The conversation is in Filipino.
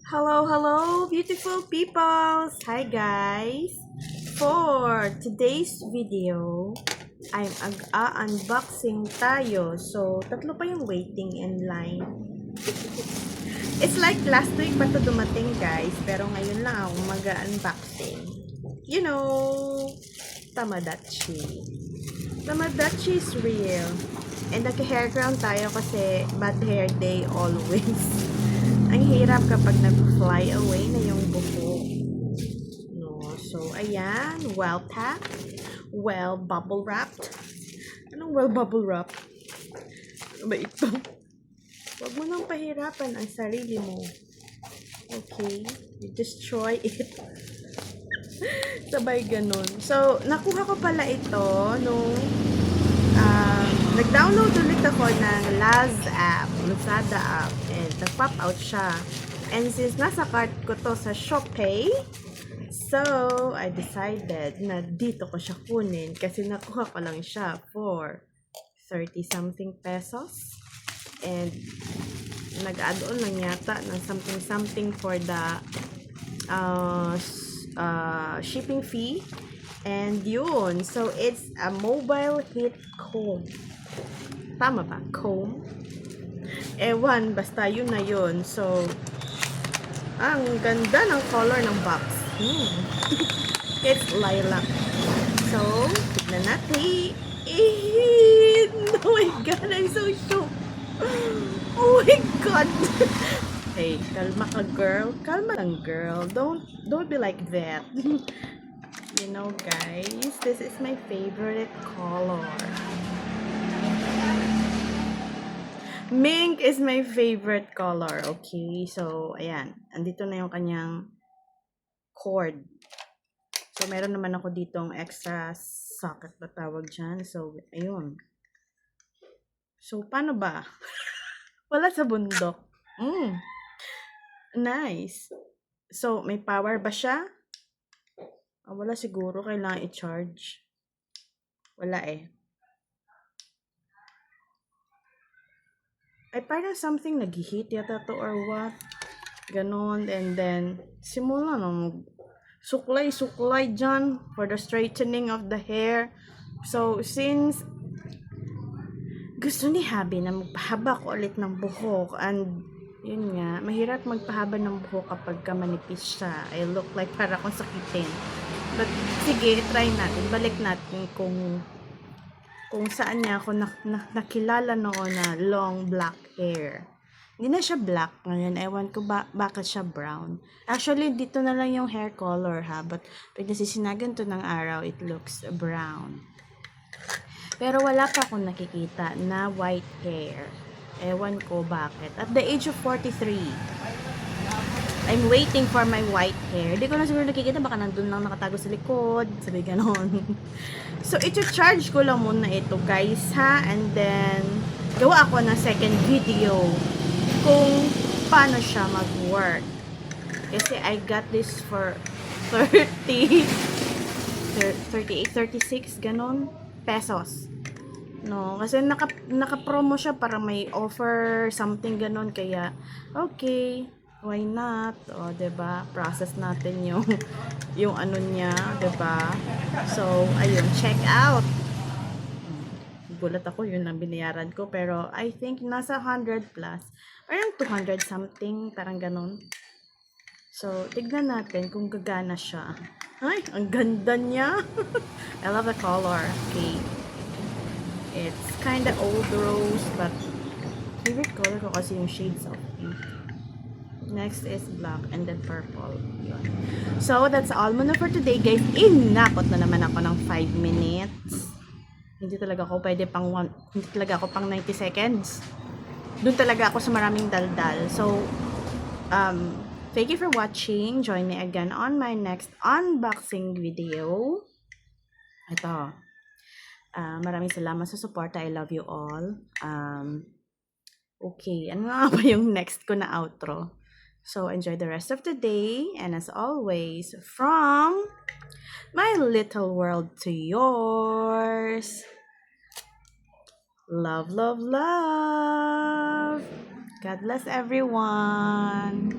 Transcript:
Hello, hello, beautiful peoples! Hi guys! For today's video, I'm unboxing tayo. So, tatlo pa yung waiting in line. It's like last week pa to dumating guys, pero ngayon lang ako mag-unboxing. You know, Tamadachi. Tamadachi is real. And naka-hair crown tayo kasi bad hair day always. Ang hirap kapag nag-fly away na yung buhok. No, so ayan, well packed, well bubble wrapped. Anong well bubble wrap? Ano ba ito? Huwag mo nang pahirapan ang sarili mo. Okay? You destroy it. Sabay ganun. So, nakuha ko pala ito nung nag-download ulit ako ng Lazada app and nag-pop out siya. And since nasa cart ko to sa Shopee, so I decided na dito ko siya kunin kasi nakuha ko lang siya for 30 something pesos. And nag-add on lang yata ng something for the shipping fee. And yun, so it's a mobile heat comb. Tama ba? Comb? Ewan, basta yun na yun. So, ang ganda ng color ng box. It's lilac. So, tignan natin. Oh my God, I'm so shocked. Oh my God. Hey, kalma ka girl. Kalma lang girl. Don't be like that. You know guys, this is my favorite color. Mink is my favorite color. Okay, so ayan. Andito na yung kanyang cord. So meron naman ako ditong extra socket na tawag dyan. So ayun. So paano ba? Wala sa bundok. Nice. So may power ba siya? Wala siguro. Kailangan i-charge. Wala eh. Ay, parang something nag-heat yata to or what. Ganon. And then, simula na suklay dyan for the straightening of the hair. So, since gusto ni Habi na magpahaba ko ulit ng buhok and yun nga, mahirap magpahaba ng buhok kapag ka manipis siya. I look like para akong sakitin. But, sige, try natin. Balik natin kung saan niya ako nakilala noon na long black hair. Hindi na siya black ngayon. Ewan ko bakit siya brown. Actually, dito na lang yung hair color ha. But pag nasisinagan to ng araw, it looks brown. Pero wala pa akong nakikita na white hair. Ewan ko bakit. At the age of 43, I'm waiting for my white hair. Hindi ko na siguro nakikita. Baka nandun lang nakatago sa likod. Sabi ganon. So, ito-charge ko lang muna ito, guys, ha? And then, gawa ako ng second video kung paano siya mag-work. Kasi I got this for 38, 36, ganon, pesos. No, kasi naka-promo siya para may offer, something ganon. Kaya, okay. Why not? O, diba? Process natin yung ano niya, diba? So, ayun, check out. Gulat ako, yun ang binayaran ko. Pero, I think, nasa 100 plus. Parang 200 something, parang ganon. So, tignan natin kung gagana siya. Ay, ang ganda niya. I love the color. Okay. It's kinda old rose, but favorite color ko kasi yung shades of pink. Next is black and then purple. Yun. So, that's all muna for today, guys. Inakot na naman ako ng 5 minutes. Hindi talaga ako hindi talaga ako pang 90 seconds. Doon talaga ako sa maraming daldal. So, thank you for watching. Join me again on my next unboxing video. Ito. Maraming salamat sa support. I love you all. Okay, ano nga ba yung next ko na outro? So, enjoy the rest of the day. And as always, from my little world to yours. Love, love, love. God bless everyone.